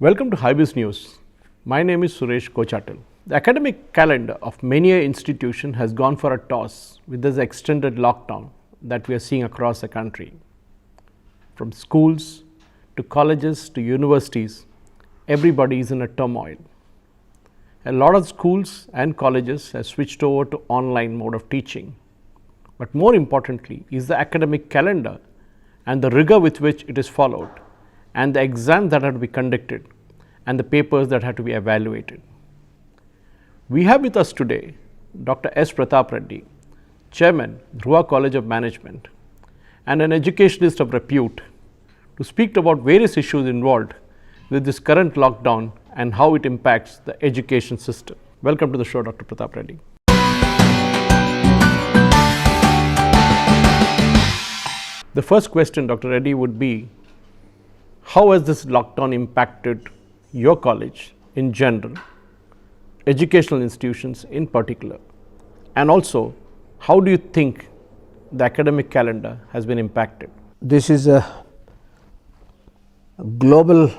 Welcome to Highbiz News. My name is Suresh Kochatil. The academic calendar of many institutions has gone for a toss with this extended lockdown that we are seeing across the country. From schools to colleges to universities, everybody is in a turmoil. A lot of schools and colleges have switched over to online mode of teaching. But more importantly is the academic calendar and the rigor with which it is followed, and the exams that have to be conducted and the papers that have to be evaluated. We have with us today Dr. S. Pratap Reddy, Chairman, Dhruva College of Management, and an educationalist of repute, to speak about various issues involved with this current lockdown and how it impacts the education system. Welcome to the show, Dr. Pratap Reddy. The first question, Dr. Reddy, would be, how has this lockdown impacted your college in general, educational institutions in particular, and also how do you think the academic calendar has been impacted? This is a global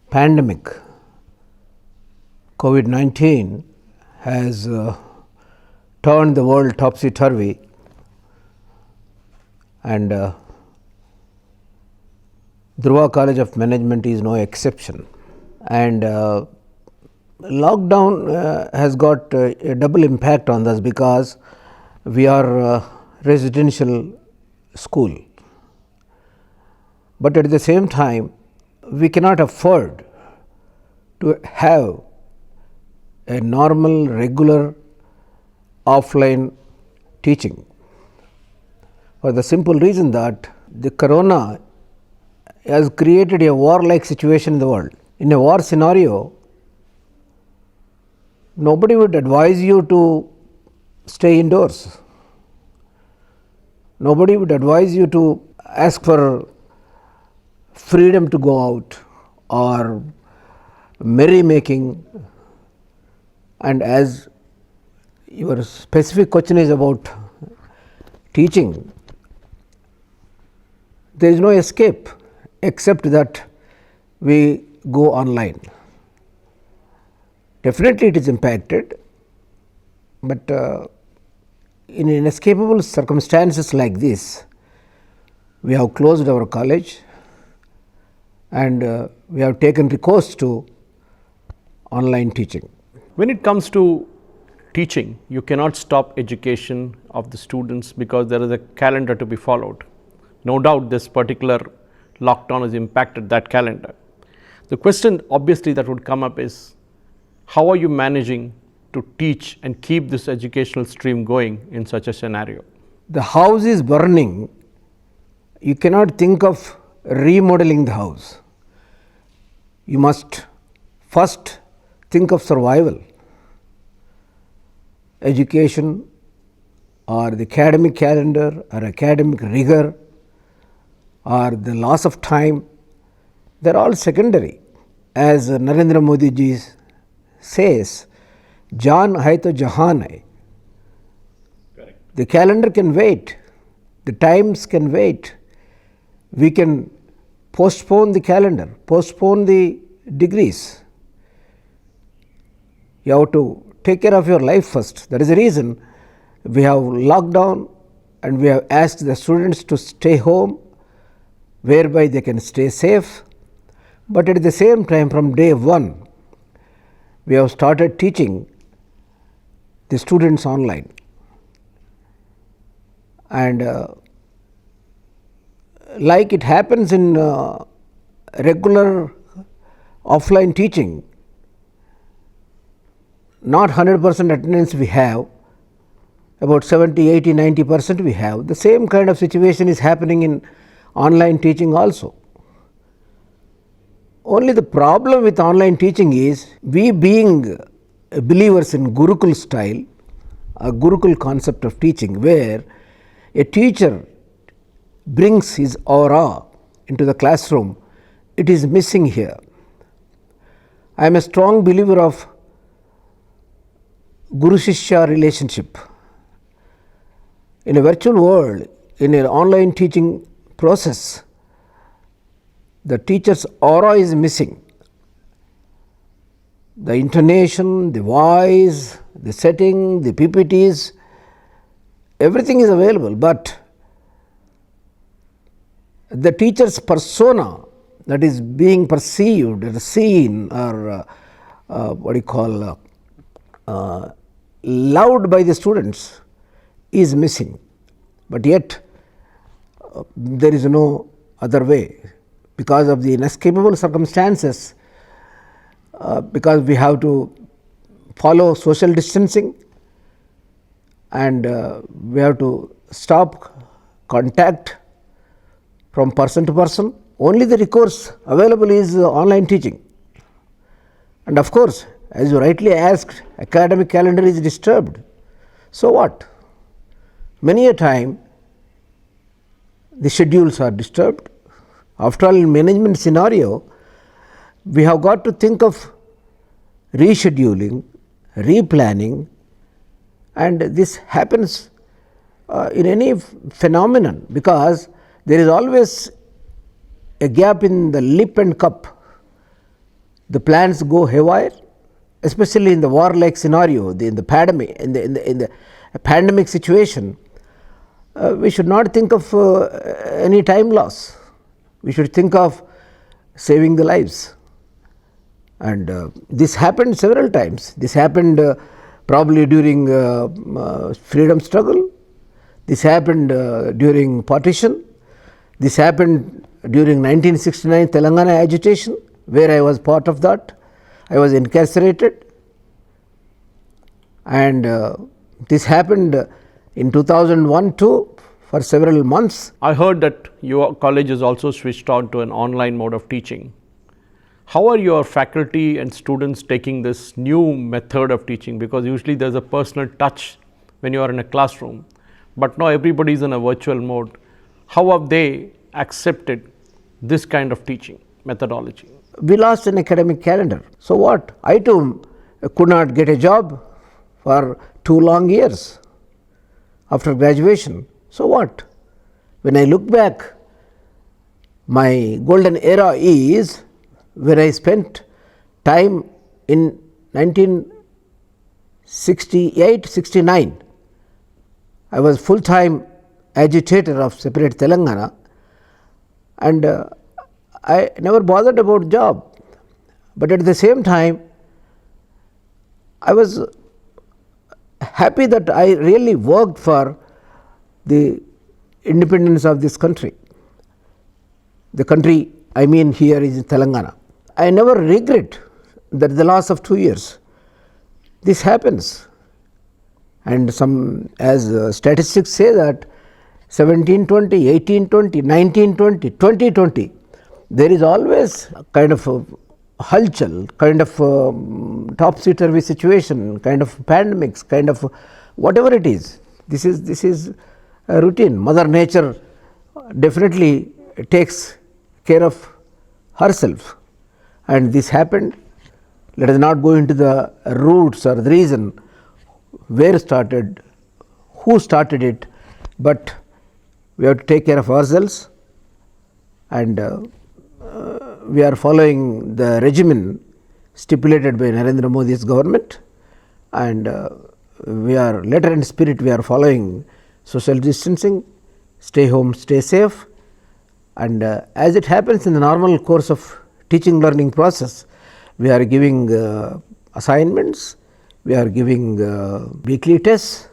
pandemic. COVID-19 has turned the world topsy-turvy, and Dhruva College of Management is no exception. And lockdown has got a double impact on us because we are a residential school. But at the same time, we cannot afford to have a normal, regular offline teaching, for the simple reason that the corona has created a war-like situation in the world. In a war scenario, nobody would advise you to stay indoors. Nobody would advise you to ask for freedom to go out or merrymaking. And as your specific question is about teaching, there is no escape except that we go online. Definitely it is impacted, but in inescapable circumstances like this, we have closed our college and we have taken recourse to online teaching. When it comes to teaching, you cannot stop education of the students because there is a calendar to be followed. No doubt this particular lockdown has impacted that calendar. The question obviously that would come up is, how are you managing to teach and keep this educational stream going in such a scenario? The house is burning. You cannot think of remodeling the house. You must first think of survival. Education or the academic calendar or academic rigor or the loss of time, they are all secondary. As Narendra Modi ji says, Jaan hai to jahan hai. The calendar can wait, the times can wait. We can postpone the calendar, postpone the degrees. You have to take care of your life first. That is the reason we have locked down and we have asked the students to stay home, whereby they can stay safe. But at the same time, from day one, we have started teaching the students online. And like it happens in regular offline teaching, not 100% attendance we have, about 70, 80, 90% we have. The same kind of situation is happening in online teaching also. Only the problem with online teaching is, we being believers in Gurukul style, a Gurukul concept of teaching, where a teacher brings his aura into the classroom, it is missing here. I am a strong believer of Guru-Shishya relationship. In a virtual world, in an online teaching process, the teacher's aura is missing. The intonation, the voice, the setting, the PPTs, everything is available, but the teacher's persona that is being perceived or seen or loved by the students is missing. But yet there is no other way because of the inescapable circumstances, because we have to follow social distancing and we have to stop contact from person to person. Only the recourse available is online teaching. And of course, as you rightly asked, academic calendar is disturbed. So what? Many a time the schedules are disturbed. After all, in management scenario, we have got to think of rescheduling, replanning, and this happens in any phenomenon, because there is always a gap in the lip and cup. The plans go haywire, especially in the war-like scenario, in the pandemic situation. We should not think of any time loss. We should think of saving the lives. And this happened several times. This happened probably during freedom struggle. This happened during partition. This happened during 1969 Telangana agitation, where I was part of that. I was incarcerated. And this happened in 2001 too, for several months. I heard that your college has also switched on to an online mode of teaching. How are your faculty and students taking this new method of teaching? Because usually there's a personal touch when you are in a classroom, but now everybody is in a virtual mode. How have they accepted this kind of teaching methodology? We lost an academic calendar. So what? I too could not get a job for 2 long years after graduation. So what? When I look back, my golden era is where I spent time in 1968-69. I was full-time agitator of Separate Telangana, and I never bothered about job. But at the same time, I was happy that I really worked for the independence of this country. The country I mean here is Telangana. I never regret that the loss of 2 years. This happens, and some, as statistics say, that 1720, 1820, 1920, 2020, there is always a kind of a halchal, kind of topsy-turvy situation, kind of pandemics, kind of whatever it is. This is a routine. Mother Nature definitely takes care of herself, and this happened. Let us not go into the roots or the reason where started, who started it, but we have to take care of ourselves, and we are following the regimen stipulated by Narendra Modi's government, and we are letter and spirit, we are following social distancing, stay home, stay safe, and as it happens in the normal course of teaching learning process, we are giving assignments, we are giving weekly tests,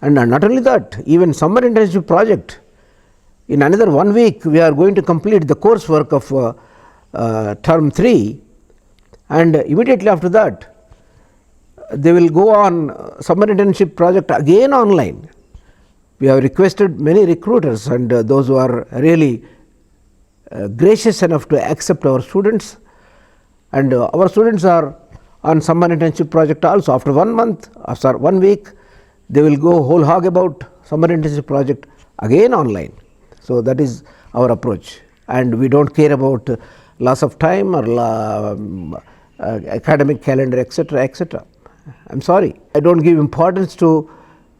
and not only that, even summer internship project. In another 1 week, we are going to complete the coursework of term 3, and immediately after that, they will go on summer internship project again online. We have requested many recruiters and those who are really gracious enough to accept our students, and our students are on summer internship project also. After 1 month, after 1 week, they will go whole hog about summer internship project again online. So that is our approach, and we don't care about loss of time or academic calendar, etc., etc. I am sorry, I don't give importance to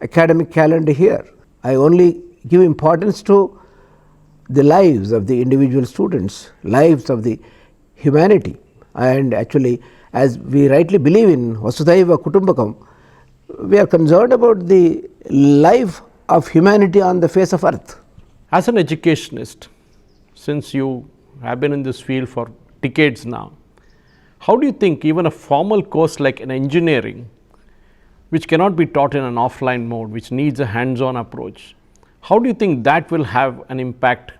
academic calendar here. I only give importance to the lives of the individual students, lives of the humanity. And actually, as we rightly believe in Vasudhaiva Kutumbakam, we are concerned about the life of humanity on the face of earth. As an educationist, since you have been in this field for decades now, how do you think even a formal course like an engineering, which cannot be taught in an offline mode, which needs a hands-on approach, how do you think that will have an impact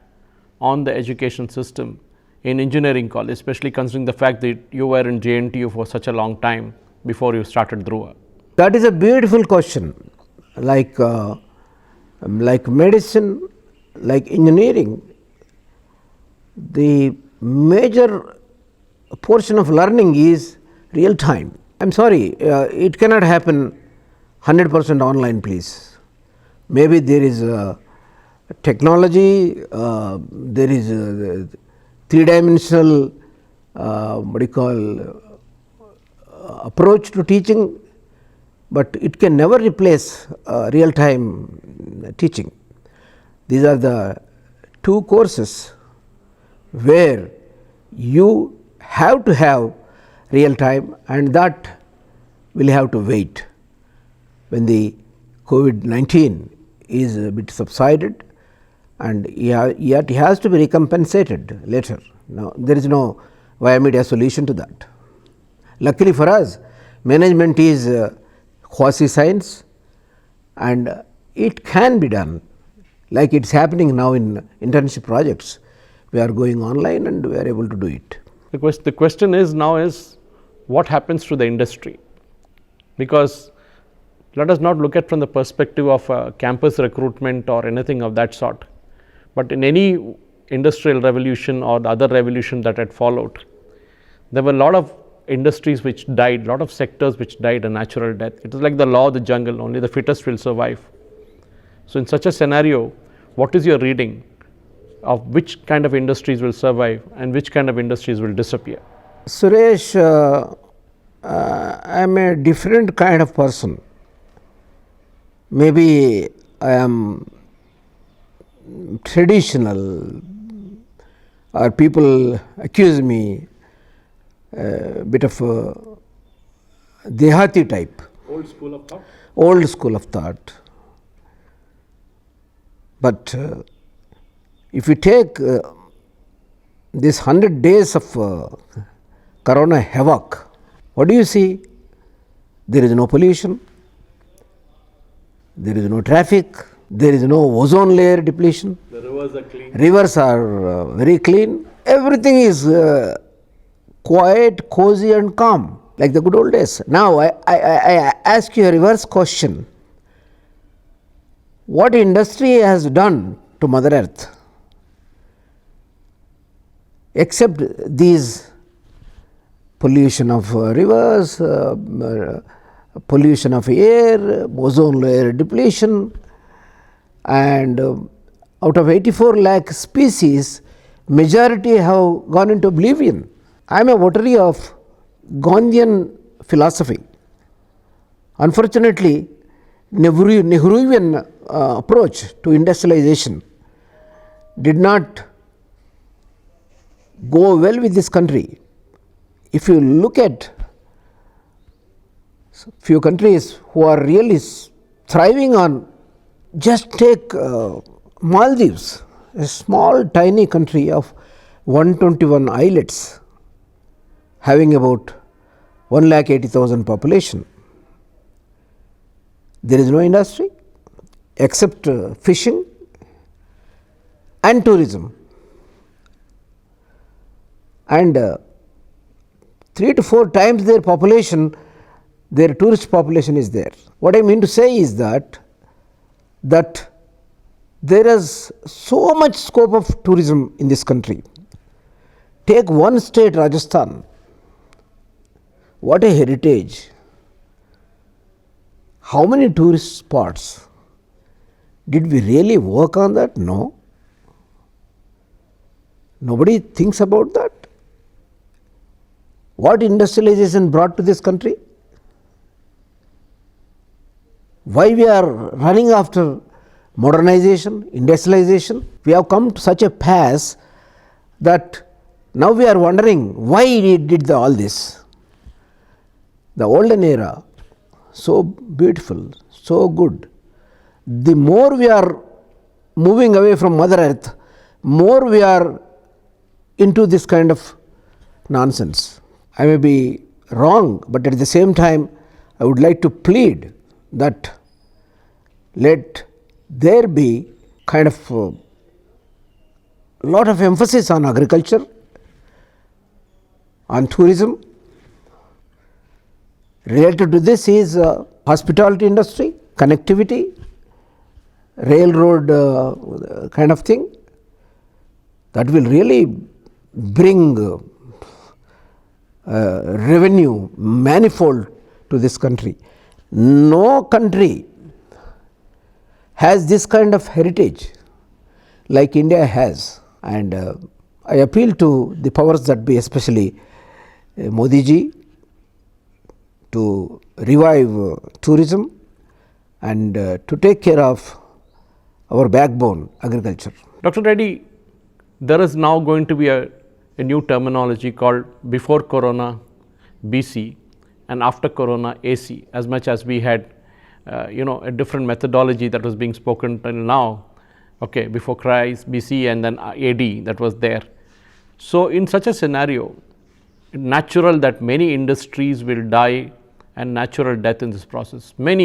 on the education system in engineering college, especially considering the fact that you were in JNTU for such a long time before you started Dhruva? That is a beautiful question. Like medicine, like engineering, the major portion of learning is real time. I am sorry, it cannot happen 100% online, please. Maybe there is technology, there is three-dimensional approach to teaching, but it can never replace real time teaching. These are the two courses where you have to have real time, and that will have to wait when the COVID-19 is a bit subsided, and yet it has to be recompensated later. Now, there is no via media solution to that. Luckily for us, management is quasi science, and it can be done, like it is happening now in internship projects. We are going online and we are able to do it. The question is now is what happens to the industry? Because let us not look at from the perspective of campus recruitment or anything of that sort, but in any industrial revolution or the other revolution that had followed, there were a lot of industries which died, lot of sectors which died a natural death. It is like the law of the jungle, only the fittest will survive. So in such a scenario, what is your reading of which kind of industries will survive and which kind of industries will disappear? Suresh, I am a different kind of person. Maybe I am traditional, or people accuse me a bit of a Dehati type. Old school of thought? Old school of thought. But if you take this 100 days of corona havoc, what do you see? There is no pollution, there is no traffic, there is no ozone layer depletion. The rivers are clean. Rivers are very clean. Everything is quiet, cozy and calm, like the good old days. Now, I ask you a reverse question. What industry has done to Mother Earth, except these pollution of rivers, pollution of air, ozone layer depletion, and out of 84 lakh species, majority have gone into oblivion. I am a votary of Gandhian philosophy. Unfortunately, Nehruvian approach to industrialization did not go well with this country. If you look at few countries who are really thriving on, just take Maldives, a small tiny country of 121 islets, having about 1,80,000 population. There is no industry except fishing and tourism, and 3 to 4 times their population, their tourist population is there. What I mean to say is that there is so much scope of tourism in this country. Take one state, Rajasthan. What a heritage! How many tourist spots? Did we really work on that? No. Nobody thinks about that. What industrialization brought to this country? Why we are running after modernization, industrialization. We have come to such a pass that now we are wondering why we did all this. The olden era, so beautiful, so good. The more we are moving away from Mother Earth, more we are into this kind of nonsense. I may be wrong, but at the same time, I would like to plead that let there be kind of a lot of emphasis on agriculture, on tourism. Related to this is hospitality industry, connectivity, railroad kind of thing. That will really bring revenue manifold to this country. No country has this kind of heritage like India has, and I appeal to the powers that be, especially Modi ji, to revive tourism and to take care of our backbone, agriculture. Dr. Reddy, there is now going to be a new terminology called before Corona BC and after Corona AC. As much as we had a different methodology that was being spoken till now, okay, before Christ BC and then AD that was there. So in such a scenario, natural that many industries will die and natural death in this process. Many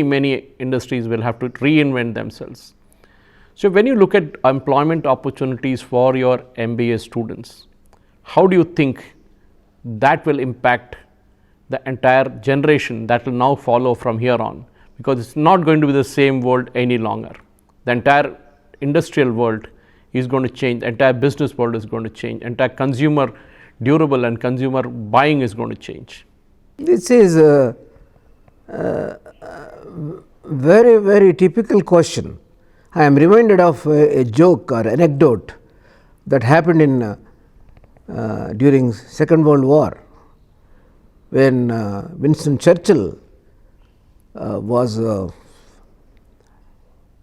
industries will have to reinvent themselves. So when you look at employment opportunities for your MBA students, how do you think that will impact the entire generation that will now follow from here on? Because it's not going to be the same world any longer. The entire industrial world is going to change, the entire business world is going to change, entire consumer durable and consumer buying is going to change. This is a very typical question. I am reminded of a joke or anecdote that happened in during Second World War, when Winston Churchill was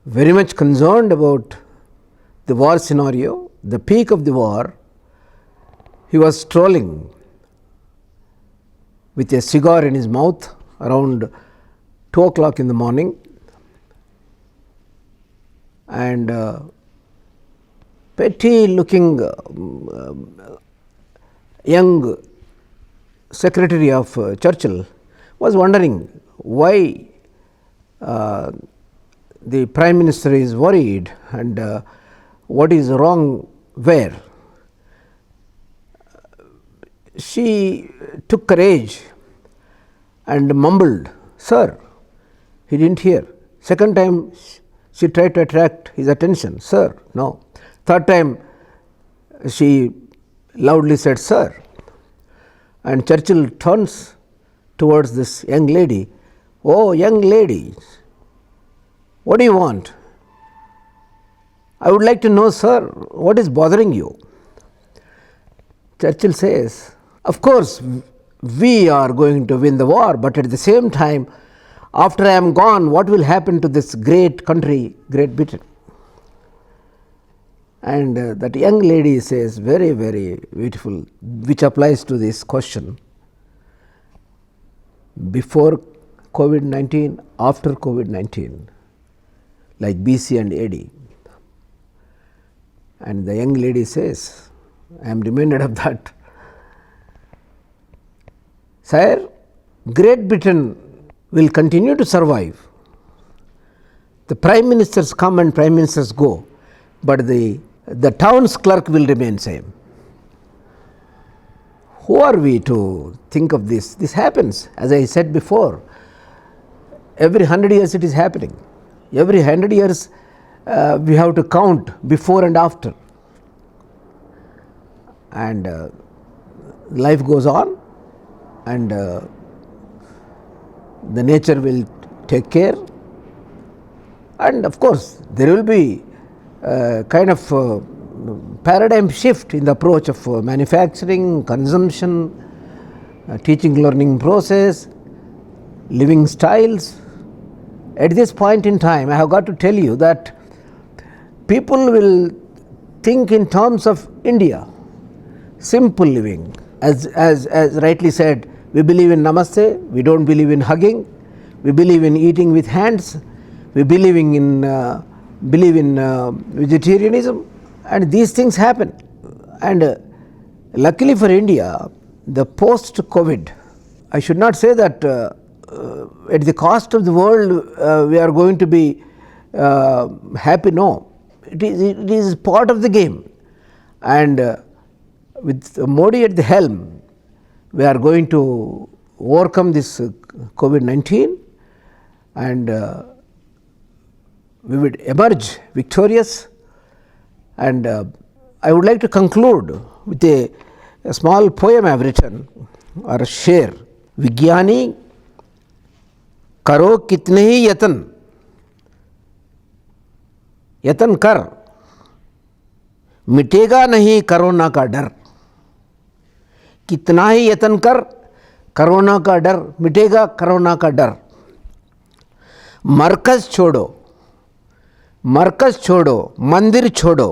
very much concerned about the war scenario. The peak of the war, he was strolling with a cigar in his mouth around 2 o'clock in the morning, and petty looking young secretary of Churchill was wondering why the Prime Minister is worried and what is wrong where. She took courage and mumbled, "Sir." He didn't hear. Second time she tried to attract his attention, "Sir." No. Third time she loudly said, "Sir." And Churchill turns towards this young lady, "Oh, young lady, what do you want?" "I would like to know, sir, what is bothering you?" Churchill says, "Of course, we are going to win the war, but at the same time, after I am gone, what will happen to this great country, Great Britain?" And that young lady says very beautiful, which applies to this question: before COVID-19, after COVID-19, like BC and AD. And the young lady says, I am reminded of that, "Sire, Great Britain will continue to survive. The prime ministers come and prime ministers go, but the town's clerk will remain same." Who are we to think of this? This happens, as I said before. Every 100 years it is happening. Every 100 years we have to count before and after. And life goes on, and the nature will take care. And of course, there will be kind of paradigm shift in the approach of manufacturing, consumption, teaching learning process, living styles. At this point in time, I have got to tell you that people will think in terms of India, simple living. As rightly said, we believe in namaste, we don't believe in hugging, we believe in eating with hands, we believe in vegetarianism, and these things happen. And luckily for India, the post-COVID, I should not say that at the cost of the world we are going to be happy, no. It is part of the game, and with Modi at the helm, we are going to overcome this COVID-19, and we would emerge victorious. And I would like to conclude with a small poem I have written, or a share. विज्ञानी करो कितने ही यतन कर, मिटेगा नहीं corona का डर। कितना ही यतन कर, corona का डर मिटेगा, कोरोना का डर। मरकज छोड़ो, मंदिर छोड़ो,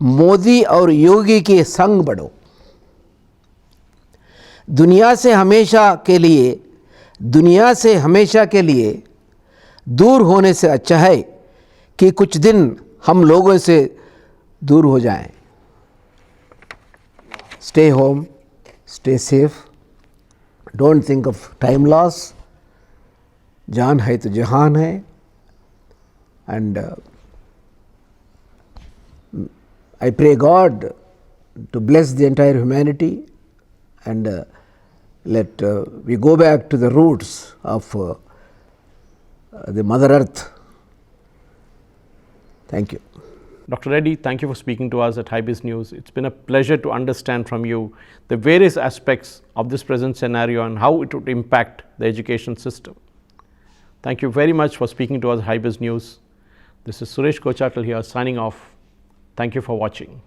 मोदी और योगी के संग बढ़ो। दुनिया से हमेशा के लिए दूर होने से अच्छा है कि कुछ दिन हम लोगों से दूर हो जाएं। Stay home, stay safe, don't think of time loss. जान है तो जहान है, and I pray God to bless the entire humanity, and let we go back to the roots of the Mother Earth. Thank you. Dr. Reddy, thank you for speaking to us at HiBiz News. It's been a pleasure to understand from you the various aspects of this present scenario and how it would impact the education system. Thank you very much for speaking to us at HiBiz News. This is Suresh Kochatal here signing off. Thank you for watching.